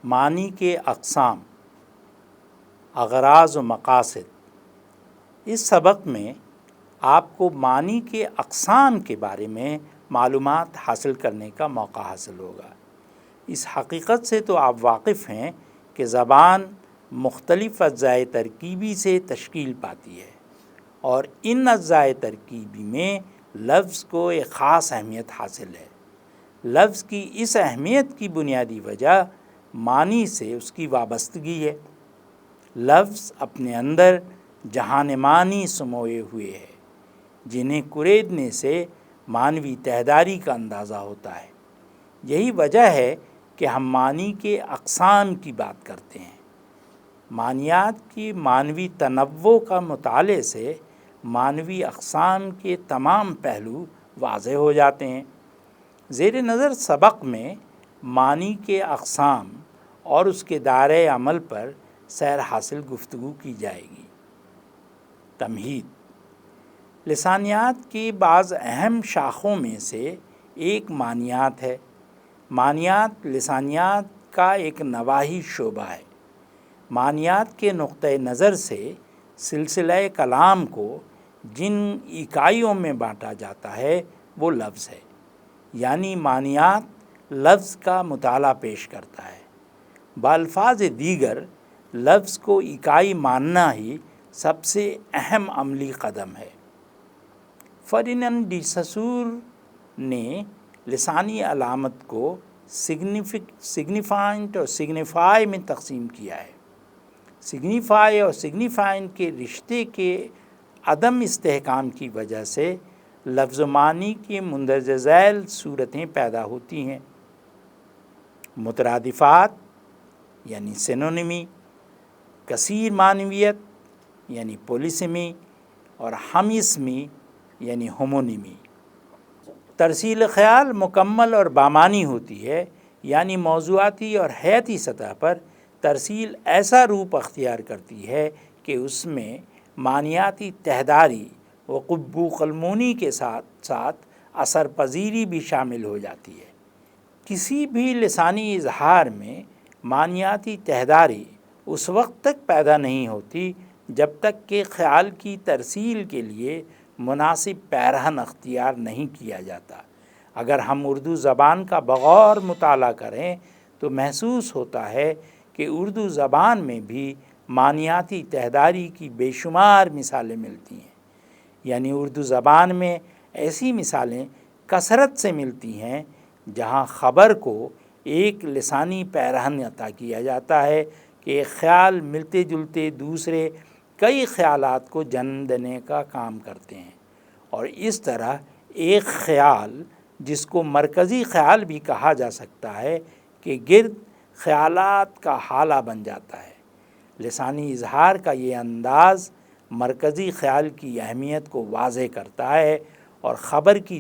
معنی کے اقسام، اغراض و مقاصد۔ اس سبق میں آپ کو معنی کے اقسام کے بارے میں معلومات حاصل کرنے کا موقع حاصل ہوگا۔ اس حقیقت سے تو آپ واقف ہیں کہ زبان مختلف اجزائے ترکیبی سے تشکیل پاتی ہے، اور ان اجزائے ترکیبی میں لفظ کو ایک خاص اہمیت حاصل ہے۔ لفظ کی اس اہمیت کی بنیادی وجہ معنی سے اس کی وابستگی ہے۔ لفظ اپنے اندر جہان معنی سموئے ہوئے ہے، جنہیں کریدنے سے معنوی تہداری کا اندازہ ہوتا ہے۔ یہی وجہ ہے کہ ہم معنی کے اقسام کی بات کرتے ہیں۔ معنیات کی معنوی تنوع کا مطالعے سے معنوی اقسام کے تمام پہلو واضح ہو جاتے ہیں۔ زیر نظر سبق میں معنی کے اقسام اور اس کے دائرۂ عمل پر سیر حاصل گفتگو کی جائے گی۔ تمہید۔ لسانیات کی بعض اہم شاخوں میں سے ایک معنیات ہے۔ معنیات لسانیات کا ایک نواحی شعبہ ہے۔ معنیات کے نقطۂ نظر سے سلسلہ کلام کو جن اکائیوں میں بانٹا جاتا ہے وہ لفظ ہے، یعنی معنیات لفظ کا مطالعہ پیش کرتا ہے۔ بالفاظ دیگر لفظ کو اکائی ماننا ہی سب سے اہم عملی قدم ہے۔ فرڈیننڈ ڈی سسور نے لسانی علامت کو سگنیفائنٹ اور سگنیفائی میں تقسیم کیا ہے۔ سگنیفائی اور سگنیفائنٹ کے رشتے کے عدم استحکام کی وجہ سے لفظ و معنی کی مندرجہ ذیل صورتیں پیدا ہوتی ہیں۔ مترادفات یعنی سینونیمی، کثیر معنویت یعنی پولیسیمی، اور ہم اسمی یعنی ہومونیمی۔ ترسیل خیال مکمل اور بامعنی ہوتی ہے، یعنی موضوعاتی اور حیاتی سطح پر ترسیل ایسا روپ اختیار کرتی ہے کہ اس میں معنیاتی تہداری و قبو قلمونی کے ساتھ ساتھ اثر پذیری بھی شامل ہو جاتی ہے۔ کسی بھی لسانی اظہار میں معنیاتی تہداری اس وقت تک پیدا نہیں ہوتی جب تک کہ خیال کی ترسیل کے لیے مناسب پیرہن اختیار نہیں کیا جاتا۔ اگر ہم اردو زبان کا بغور مطالعہ کریں تو محسوس ہوتا ہے کہ اردو زبان میں بھی معنیاتی تہداری کی بے شمار مثالیں ملتی ہیں، یعنی اردو زبان میں ایسی مثالیں کثرت سے ملتی ہیں جہاں خبر کو ایک لسانی پیرہن عطا کیا جاتا ہے کہ ایک خیال ملتے جلتے دوسرے کئی خیالات کو جنم دینے کا کام کرتے ہیں، اور اس طرح ایک خیال جس کو مرکزی خیال بھی کہا جا سکتا ہے کہ گرد خیالات کا حالہ بن جاتا ہے۔ لسانی اظہار کا یہ انداز مرکزی خیال کی اہمیت کو واضح کرتا ہے اور خبر کی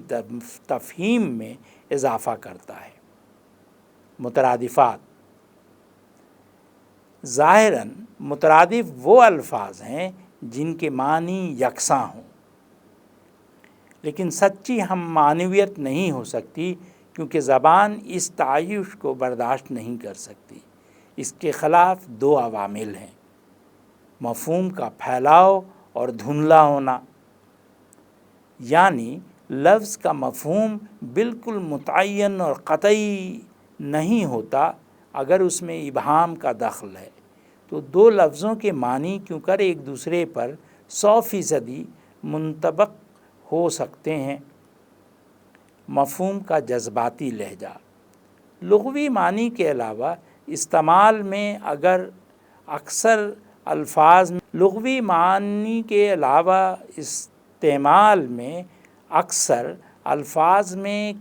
تفہیم میں اضافہ کرتا ہے۔ مترادفات۔ ظاہراً مترادف وہ الفاظ ہیں جن کے معنی یکساں ہوں، لیکن سچی ہم معنویت نہیں ہو سکتی کیونکہ زبان اس تعیش کو برداشت نہیں کر سکتی۔ اس کے خلاف دو عوامل ہیں: مفہوم کا پھیلاؤ اور دھندلا ہونا، یعنی لفظ کا مفہوم بالکل متعین اور قطعی نہیں ہوتا اگر اس میں ابہام کا دخل ہے، تو دو لفظوں کے معنی کیوں کر ایک دوسرے پر 100% منطبق ہو سکتے ہیں۔ مفہوم کا جذباتی لہجہ۔ لغوی معنی کے علاوہ استعمال میں اکثر الفاظ میں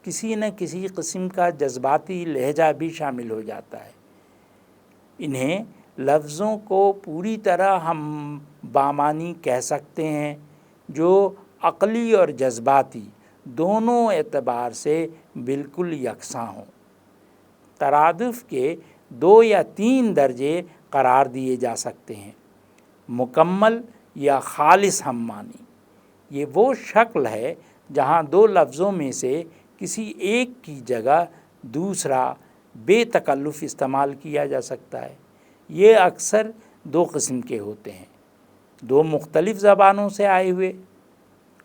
کسی نہ کسی قسم کا جذباتی لہجہ بھی شامل ہو جاتا ہے۔ انہیں لفظوں کو پوری طرح ہم بامعنی کہہ سکتے ہیں جو عقلی اور جذباتی دونوں اعتبار سے بالکل یکساں ہوں۔ ترادف کے 2 یا 3 درجے قرار دیے جا سکتے ہیں: مکمل یا خالص ہم معنی۔ یہ وہ شکل ہے جہاں 2 لفظوں میں سے کسی ایک کی جگہ دوسرا بے تکلف استعمال کیا جا سکتا ہے۔ یہ اکثر دو قسم کے ہوتے ہیں، دو مختلف زبانوں سے آئے ہوئے،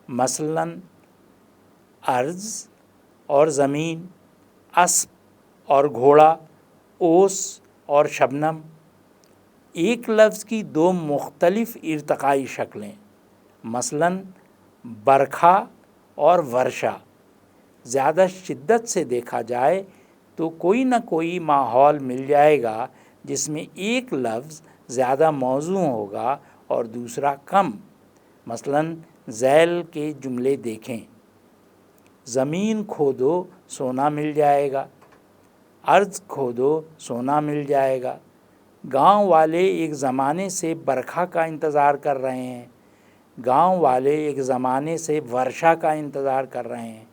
مثلاً ارض اور زمین، اسب اور گھوڑا، اوس اور شبنم۔ ایک لفظ کی دو مختلف ارتقائی شکلیں، مثلاً برکھا اور ورشا۔ زیادہ شدت سے دیکھا جائے تو کوئی نہ کوئی ماحول مل جائے گا جس میں ایک لفظ زیادہ موزوں ہوگا اور دوسرا کم۔ مثلاً ذیل کے جملے دیکھیں، زمین کھودو سونا مل جائے گا، ارض کھودو سونا مل جائے گا۔ گاؤں والے ایک زمانے سے برکھا کا انتظار کر رہے ہیں، گاؤں والے ایک زمانے سے ورشا کا انتظار کر رہے ہیں۔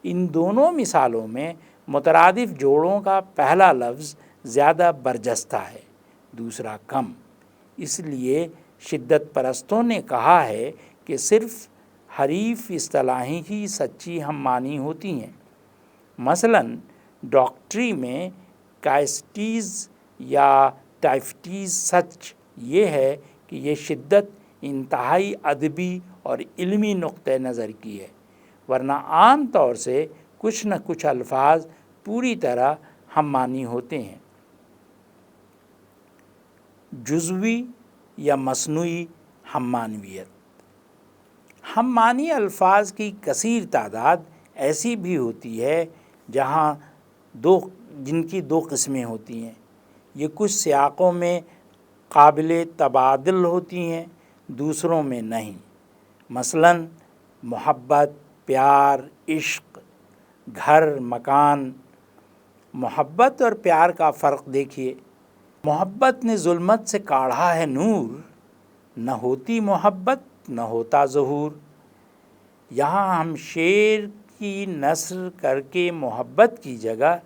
ان دونوں مثالوں میں مترادف جوڑوں کا پہلا لفظ زیادہ برجستہ ہے، دوسرا کم۔ اس لیے شدت پرستوں نے کہا ہے کہ صرف حریف اصطلاحیں ہی سچی ہم معنی ہوتی ہیں۔ مثلاً ڈاکٹری میں کائسٹیز یا ٹائفٹیز سچ یہ ہے کہ یہ شدت انتہائی ادبی اور علمی نقطہ نظر کی ہے، ورنہ عام طور سے کچھ نہ کچھ الفاظ پوری طرح ہم معنی ہوتے ہیں۔ جزوی یا مصنوعی ہم معنویت۔ ہم معنی الفاظ کی کثیر تعداد ایسی بھی ہوتی ہے جن کی دو قسمیں ہوتی ہیں۔ یہ کچھ سیاقوں میں قابل تبادل ہوتی ہیں، دوسروں میں نہیں۔ مثلاً محبت، پیار، عشق، گھر، مکان۔ محبت اور پیار کا فرق دیکھیے۔ محبت نے ظلمت سے کاڑھا ہے نور، نہ ہوتی محبت نہ ہوتا ظہور۔ یہاں ہم شعر کی نثر کر کے محبت کی جگہ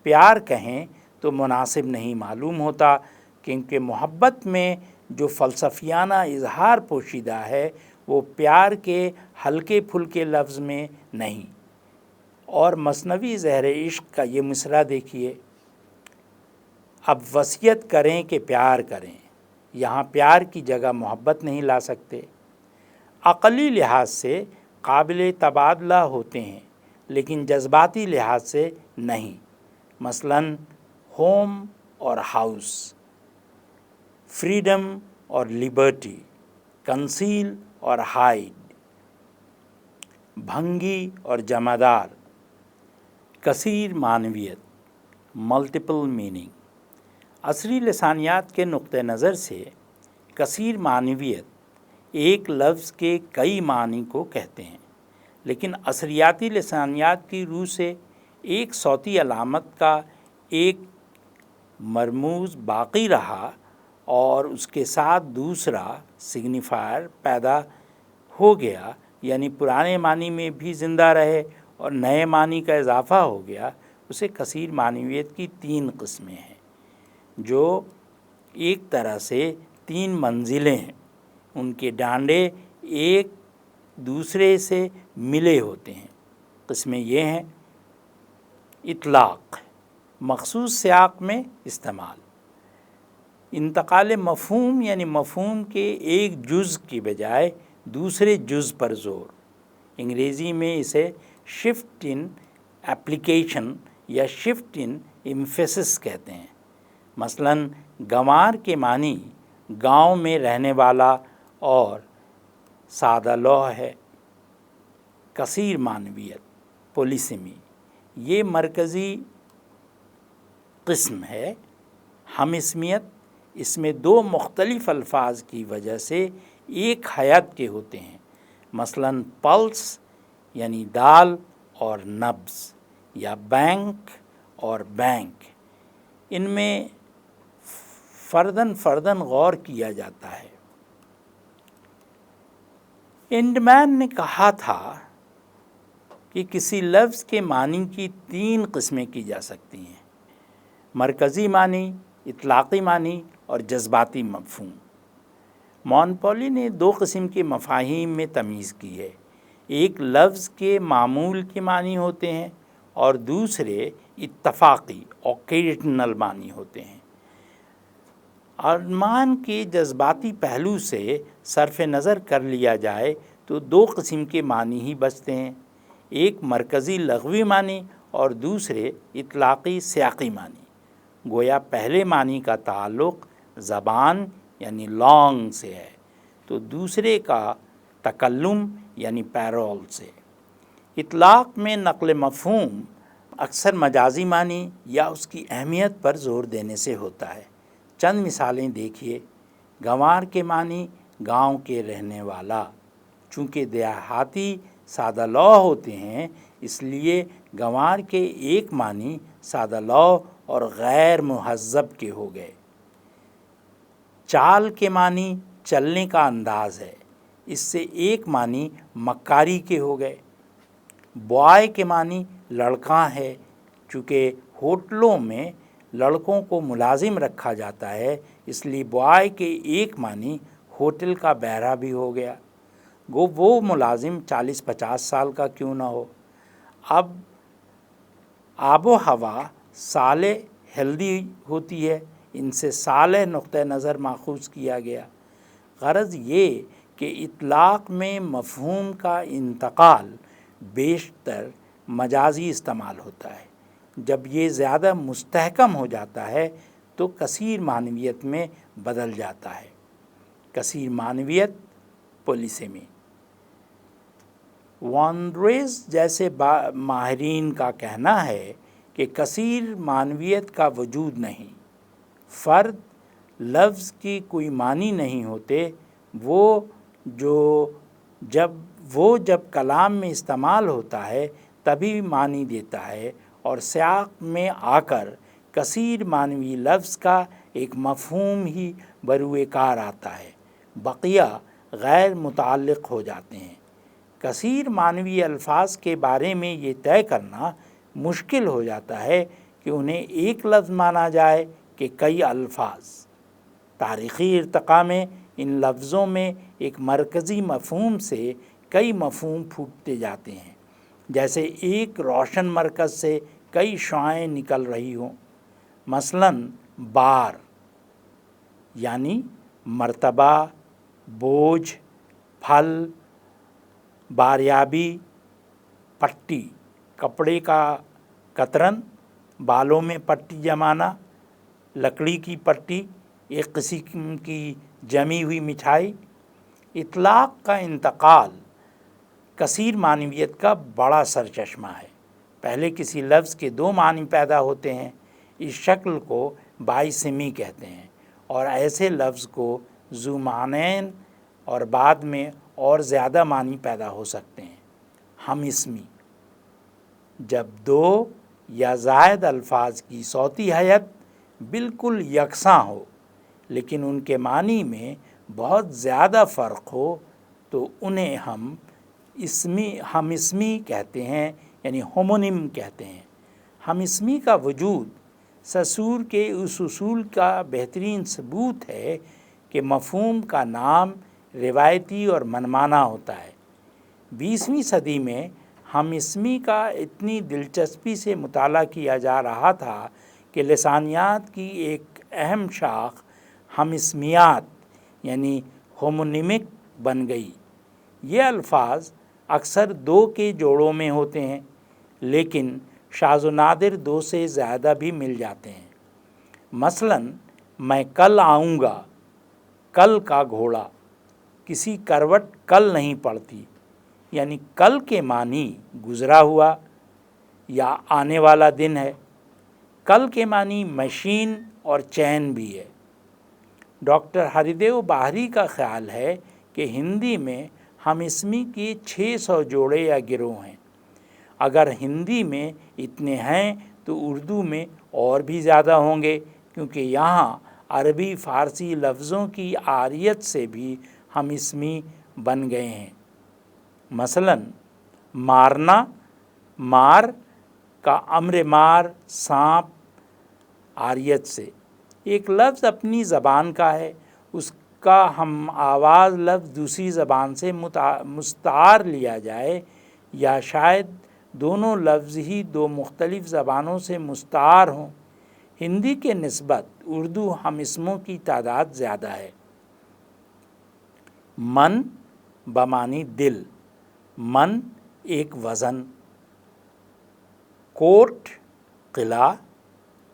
پیار کہیں تو مناسب نہیں معلوم ہوتا، کیونکہ محبت میں جو فلسفیانہ اظہار پوشیدہ ہے وہ پیار کے ہلکے پھلکے لفظ میں نہیں۔ اور مثنوی زہر عشق کا یہ مصرع دیکھیے، اب وصیت کریں کہ پیار کریں، یہاں پیار کی جگہ محبت نہیں لا سکتے۔ عقلی لحاظ سے قابل تبادلہ ہوتے ہیں لیکن جذباتی لحاظ سے نہیں۔ مثلاً ہوم اور ہاؤس، فریڈم اور لبرٹی، کنسیل اور ہائیڈ، بھنگی اور جمعدار۔ کثیر معنویت، ملٹیپل میننگ۔ عصری لسانیات کے نقطہ نظر سے کثیر معنویت ایک لفظ کے کئی معنی کو کہتے ہیں، لیکن عصریاتی لسانیات کی روح سے ایک صوتی علامت کا ایک مرموز باقی رہا اور اس کے ساتھ دوسرا سگنیفائر پیدا ہو گیا، یعنی پرانے معنی میں بھی زندہ رہے اور نئے معنی کا اضافہ ہو گیا۔ اسے کثیر معنویت کی تین قسمیں ہیں جو ایک طرح سے تین منزلیں ہیں، ان کے ڈانڈے ایک دوسرے سے ملے ہوتے ہیں۔ قسمیں یہ ہیں: اطلاق، مخصوص سیاق میں استعمال، انتقال مفہوم یعنی مفہوم کے ایک جز کی بجائے دوسرے جز پر زور، انگریزی میں اسے شفٹ ان اپلیکیشن یا شفٹ ان ایمفیسس کہتے ہیں۔ مثلاً گنوار کے معنی گاؤں میں رہنے والا اور سادہ لوح ہے۔ کثیر معنویت، پولیسیمی، یہ مرکزی قسم ہے۔ ہم اسمیت، اس میں دو مختلف الفاظ کی وجہ سے ایک حیت کے ہوتے ہیں، مثلاً پلس یعنی دال اور نبض، یا بینک اور بینک۔ ان میں فرداً غور کیا جاتا ہے۔ اینڈمین نے کہا تھا کہ کسی لفظ کے معنی کی تین قسمیں کی جا سکتی ہیں: مرکزی معنی، اطلاقی معنی اور جذباتی مفہوم۔ مونپولی نے دو قسم کے مفاہیم میں تمیز کی ہے، ایک لفظ کے معمول کے معنی ہوتے ہیں اور دوسرے اتفاقی اوکیجنل معنی ہوتے ہیں۔ عنوان کے جذباتی پہلو سے صرف نظر کر لیا جائے تو دو قسم کے معنی ہی بچتے ہیں، ایک مرکزی لغوی معنی اور دوسرے اطلاقی سیاقی معنی۔ گویا پہلے معنی کا تعلق زبان یعنی لانگ سے ہے تو دوسرے کا تکلم یعنی پیرول سے۔ اطلاق میں نقل مفہوم اکثر مجازی معنی یا اس کی اہمیت پر زور دینے سے ہوتا ہے۔ چند مثالیں دیکھیے۔ گنوار کے معنی گاؤں کے رہنے والا، چونکہ دیہاتی سادہ لوح ہوتے ہیں اس لیے گنوار کے ایک معنی سادہ لوح اور غیر مہذب کے ہو گئے۔ چال کے معنی چلنے کا انداز ہے، اس سے ایک معنی مکاری کے ہو گئے۔ بوائے کے معنی لڑکا ہے، چونکہ ہوٹلوں میں لڑکوں کو ملازم رکھا جاتا ہے اس لیے بوائے کے ایک معنی ہوٹل کا بہرہ بھی ہو گیا، گو وہ ملازم 40-50 سال کا کیوں نہ ہو۔ اب آب و ہوا صالح ہیلدی ہوتی ہے، ان سے صالح نقطہ نظر ماخوذ کیا گیا۔ غرض یہ کہ اطلاق میں مفہوم کا انتقال بیشتر مجازی استعمال ہوتا ہے، جب یہ زیادہ مستحکم ہو جاتا ہے تو کثیر معنویت میں بدل جاتا ہے۔ کثیر معنویت پولیسیمی۔ وانڈریز جیسے ماہرین کا کہنا ہے کہ کثیر معنویت کا وجود نہیں، فرد لفظ کی کوئی معنی نہیں ہوتے، وہ جب کلام میں استعمال ہوتا ہے تبھی معنی دیتا ہے اور سیاق میں آ کر کثیر معنوی لفظ کا ایک مفہوم ہی بروئے کار آتا ہے، بقیہ غیر متعلق ہو جاتے ہیں۔ کثیر معنوی الفاظ کے بارے میں یہ طے کرنا مشکل ہو جاتا ہے کہ انہیں ایک لفظ مانا جائے کہ کئی الفاظ۔ تاریخی ارتقاء میں ان لفظوں میں ایک مرکزی مفہوم سے کئی مفہوم پھوٹتے جاتے ہیں، جیسے ایک روشن مرکز سے کئی شعاعیں نکل رہی ہوں۔ مثلاً بار یعنی مرتبہ، بوجھ، پھل، باریابی، پٹی کپڑے کا کترن، بالوں میں پٹی جمانا، لکڑی کی پٹی، ایک قسم کی جمی ہوئی مٹھائی۔ اطلاق کا انتقال کثیر معنویت کا بڑا سرچشمہ ہے۔ پہلے کسی لفظ کے دو معنی پیدا ہوتے ہیں، اس شکل کو بائیسمی کہتے ہیں، اور ایسے لفظ کو ذو معنین اور بعد میں اور زیادہ معنی پیدا ہو سکتے ہیں۔ ہم اسمی، جب دو یا زائد الفاظ کی صوتی حیت بالکل یکساں ہو لیکن ان کے معنی میں بہت زیادہ فرق ہو تو انہیں ہم اسمی کہتے ہیں، یعنی ہومونیم کہتے ہیں۔ ہم اسمی کا وجود سسور کے اس اصول کا بہترین ثبوت ہے کہ مفہوم کا نام روایتی اور منمانا ہوتا ہے۔ 20ویں صدی میں ہم اسمی کا اتنی دلچسپی سے مطالعہ کیا جا رہا تھا کہ لسانیات کی ایک اہم شاخ ہم اسمیات یعنی ہومونیمک بن گئی۔ یہ الفاظ اکثر دو کے جوڑوں میں ہوتے ہیں، لیکن شاذ و نادر دو سے زیادہ بھی مل جاتے ہیں۔ مثلاً میں کل آؤں گا، کل کا گھوڑا، کسی کروٹ کل نہیں پڑتی، یعنی کل کے معنی گزرا ہوا یا آنے والا دن ہے۔ کل کے معنی مشین اور چین بھی ہے۔ ڈاکٹر ہریدیو باہری کا خیال ہے کہ ہندی میں ہم اسمی کے 600 جوڑے یا گروہ ہیں۔ اگر ہندی میں اتنے ہیں تو اردو میں اور بھی زیادہ ہوں گے، کیونکہ یہاں عربی فارسی لفظوں کی عاریت سے بھی ہم اسمی بن گئے ہیں۔ مثلاً مارنا، مار کا امر مار سانپ عاریت سے۔ ایک لفظ اپنی زبان کا ہے، اس کا ہم آواز لفظ دوسری زبان سے مستعار لیا جائے، یا شاید دونوں لفظ ہی دو مختلف زبانوں سے مستعار ہوں۔ ہندی کے نسبت اردو ہم اسموں کی تعداد زیادہ ہے۔ من بمعنی دل، من ایک وزن، کوٹ قلعہ،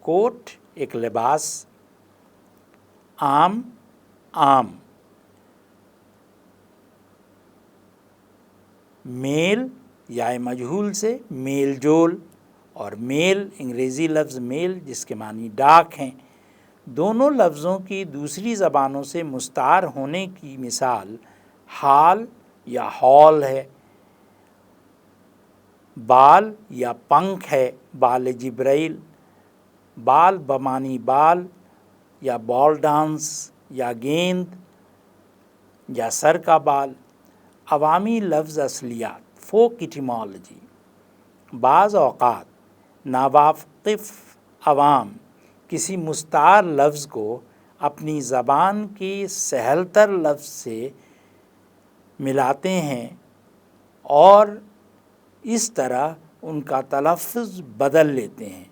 کوٹ ایک لباس، عام عام، میل یا مجہول سے میل جول، اور میل انگریزی لفظ میل جس کے معنی ڈاک ہیں۔ دونوں لفظوں کی دوسری زبانوں سے مستعار ہونے کی مثال حال یا ہال ہے، بال یا پنکھ ہے، بال جبرائیل، بال بمعنی بال یا بال ڈانس یا گیند یا سر کا بال۔ عوامی لفظ اصلیات فوک ایٹیمالوجی، بعض اوقات ناواقف عوام کسی مستعار لفظ کو اپنی زبان کے سہل تر لفظ سے ملاتے ہیں اور اس طرح ان کا تلفظ بدل لیتے ہیں۔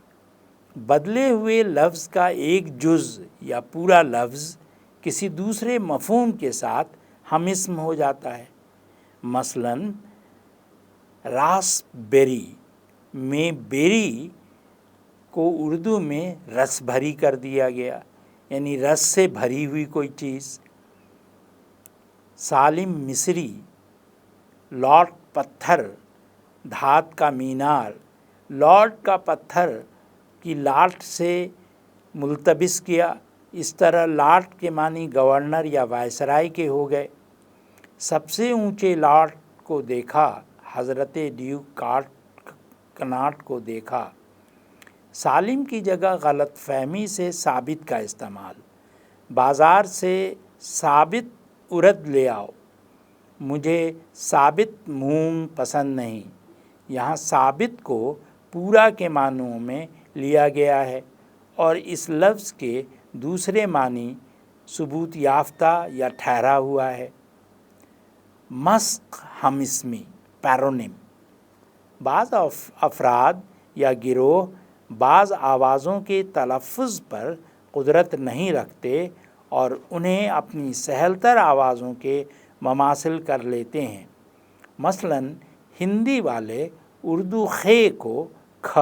بدلے ہوئے لفظ کا ایک جز یا پورا لفظ کسی دوسرے مفہوم کے ساتھ ہم اسم ہو جاتا ہے۔ مثلاً راسپبیری میں بیری کو اردو میں رس بھری کر دیا گیا، یعنی رس سے بھری ہوئی کوئی چیز۔ سالم مصری لاٹ پتھر دھات کا مینار، لاٹ کا پتھر کی لاٹ سے ملتبس کیا، اس طرح لاٹ کے معنی گورنر یا وائسرائے کے ہو گئے۔ سب سے اونچے لاٹ کو دیکھا، حضرت ڈیوک کناٹ کو دیکھا۔ سالم کی جگہ غلط فہمی سے ثابت کا استعمال، بازار سے ثابت ارد لے آؤ، مجھے ثابت مونگ پسند نہیں۔ یہاں ثابت کو پورا کے معنوں میں لیا گیا ہے اور اس لفظ کے دوسرے معنی ثبوت یافتہ یا ٹھہرا ہوا ہے۔ مسخ ہم اسمی پیرونیم، بعض افراد یا گروہ بعض آوازوں کے تلفظ پر قدرت نہیں رکھتے اور انہیں اپنی سہل تر آوازوں کے مماثل کر لیتے ہیں۔ مثلاً ہندی والے اردو خے کو کھ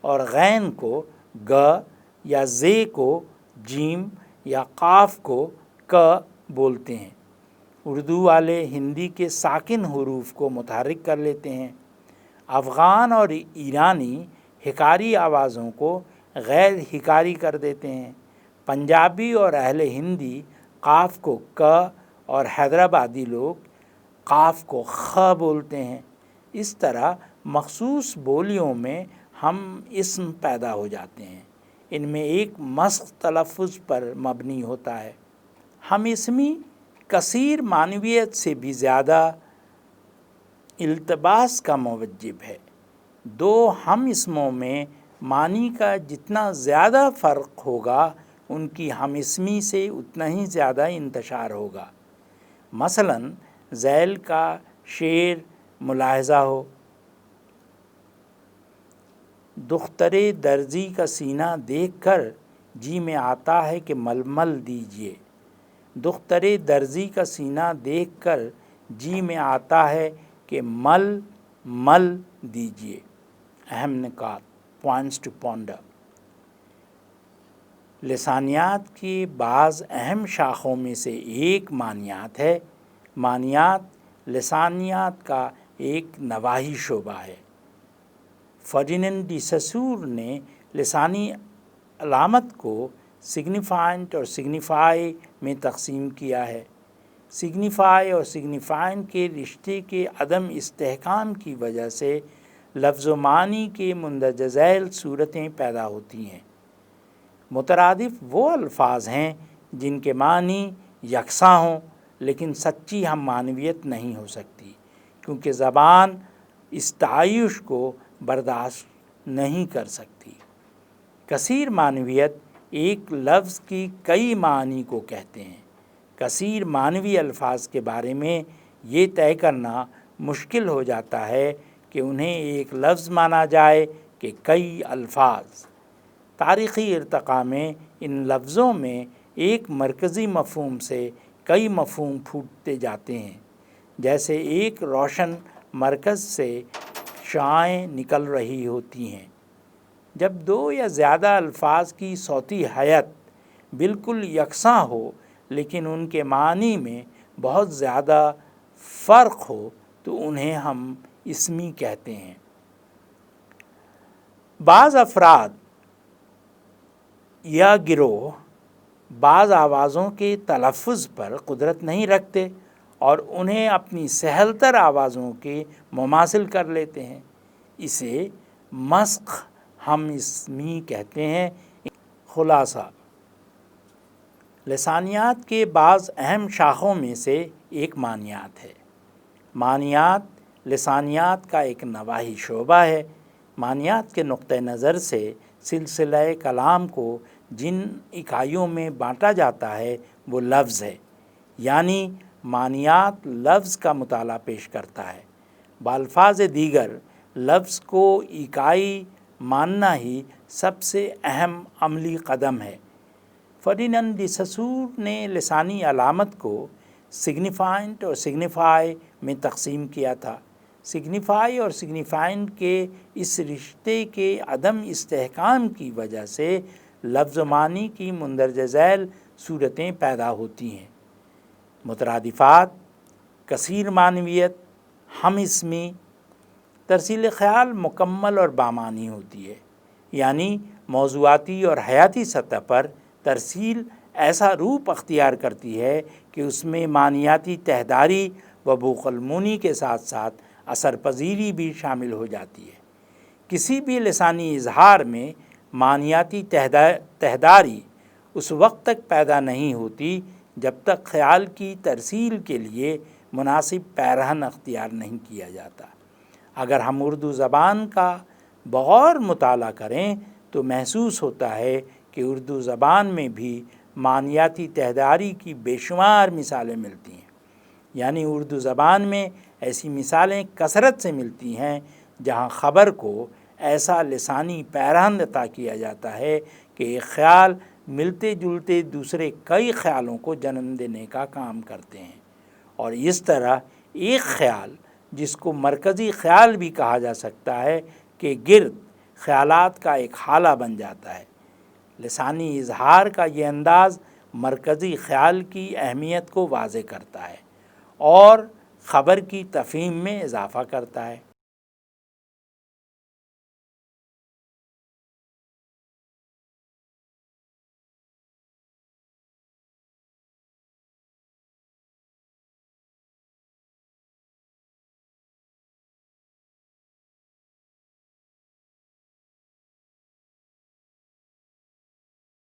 اور غین کو گ یا زے کو جیم یا قاف کو ک بولتے ہیں۔ اردو والے ہندی کے ساکن حروف کو متحرک کر لیتے ہیں۔ افغان اور ایرانی حکاری آوازوں کو غیر حکاری کر دیتے ہیں۔ پنجابی اور اہل ہندی قاف کو ک اور حیدرآبادی لوگ قاف کو خ بولتے ہیں۔ اس طرح مخصوص بولیوں میں ہم اسم پیدا ہو جاتے ہیں، ان میں ایک مسخ تلفظ پر مبنی ہوتا ہے۔ ہم اسمی کثیر معنویت سے بھی زیادہ التباس کا موجب ہے۔ دو ہم اسموں میں معنی کا جتنا زیادہ فرق ہوگا ان کی ہم اسمی سے اتنا ہی زیادہ انتشار ہوگا۔ مثلاً ذیل کا شعر ملاحظہ ہو، دختر درزی کا سینہ دیکھ کر جی میں آتا ہے کہ ململ دیجیے، دختر درزی کا سینہ دیکھ کر جی میں آتا ہے کہ مل مل دیجیے۔ اہم نکات پوائنٹس ٹو پونڈر۔ لسانیات کی بعض اہم شاخوں میں سے ایک معنیات ہے۔ معنیات لسانیات کا ایک نواحی شعبہ ہے۔ فرڈیننڈ ڈی سسور نے لسانی علامت کو سگنیفائنٹ اور سگنیفائی میں تقسیم کیا ہے۔ سگنیفائی اور سگنیفائن کے رشتے کے عدم استحکام کی وجہ سے لفظ و معنی کے مندرجہ ذیل صورتیں پیدا ہوتی ہیں۔ مترادف وہ الفاظ ہیں جن کے معنی یکساں ہوں لیکن سچی ہم معنویت نہیں ہو سکتی، کیونکہ زبان اس تعیش کو برداشت نہیں کر سکتی۔ کثیر معنویت ایک لفظ کی کئی معانی کو کہتے ہیں۔ کثیر معنوی الفاظ کے بارے میں یہ طے کرنا مشکل ہو جاتا ہے کہ انہیں ایک لفظ مانا جائے کہ کئی الفاظ۔ تاریخی ارتقاء میں ان لفظوں میں ایک مرکزی مفہوم سے کئی مفہوم پھوٹتے جاتے ہیں، جیسے ایک روشن مرکز سے شعاعیں نکل رہی ہوتی ہیں۔ جب دو یا زیادہ الفاظ کی صوتی حیت بالکل یکساں ہو لیکن ان کے معنی میں بہت زیادہ فرق ہو تو انہیں ہم اسمی کہتے ہیں۔ بعض افراد یا گروہ بعض آوازوں کے تلفظ پر قدرت نہیں رکھتے اور انہیں اپنی سہل تر آوازوں کے مماثل کر لیتے ہیں، اسے مسخ ہم اسمی کہتے ہیں۔ خلاصہ، لسانیات کے بعض اہم شاخوں میں سے ایک معنیات ہے۔ معنیات لسانیات کا ایک نواحی شعبہ ہے۔ معنیات کے نقطہ نظر سے سلسلہ کلام کو جن اکائیوں میں بانٹا جاتا ہے وہ لفظ ہے، یعنی معنیات لفظ کا مطالعہ پیش کرتا ہے۔ بالفاظ دیگر، لفظ کو اکائی ماننا ہی سب سے اہم عملی قدم ہے۔ فرڈیننڈ ڈی سسور نے لسانی علامت کو سگنیفائنٹ اور سگنیفائی میں تقسیم کیا تھا۔ سگنیفائی اور سگنیفائنٹ کے اس رشتے کے عدم استحکام کی وجہ سے لفظ و معنی کی مندرجہ ذیل صورتیں پیدا ہوتی ہیں۔ مترادفات، کثیر معنویت، ہم اسمی۔ ترسیل خیال مکمل اور بامعنی ہوتی ہے، یعنی موضوعاتی اور حیاتی سطح پر ترسیل ایسا روپ اختیار کرتی ہے کہ اس میں معنیاتی تہداری و بوق المونی کے ساتھ ساتھ اثر پذیری بھی شامل ہو جاتی ہے۔ کسی بھی لسانی اظہار میں معنیاتی تہداری اس وقت تک پیدا نہیں ہوتی جب تک خیال کی ترسیل کے لیے مناسب پیرہن اختیار نہیں کیا جاتا۔ اگر ہم اردو زبان کا بغور مطالعہ کریں تو محسوس ہوتا ہے کہ اردو زبان میں بھی معنیاتی تہداری کی بے شمار مثالیں ملتی ہیں، یعنی اردو زبان میں ایسی مثالیں کثرت سے ملتی ہیں جہاں خبر کو ایسا لسانی پیرہن عطا کیا جاتا ہے کہ ایک خیال ملتے جلتے دوسرے کئی خیالوں کو جنم دینے کا کام کرتے ہیں، اور اس طرح ایک خیال، جس کو مرکزی خیال بھی کہا جا سکتا ہے، کے گرد خیالات کا ایک حالہ بن جاتا ہے۔ لسانی اظہار کا یہ انداز مرکزی خیال کی اہمیت کو واضح کرتا ہے اور خبر کی تفہیم میں اضافہ کرتا ہے۔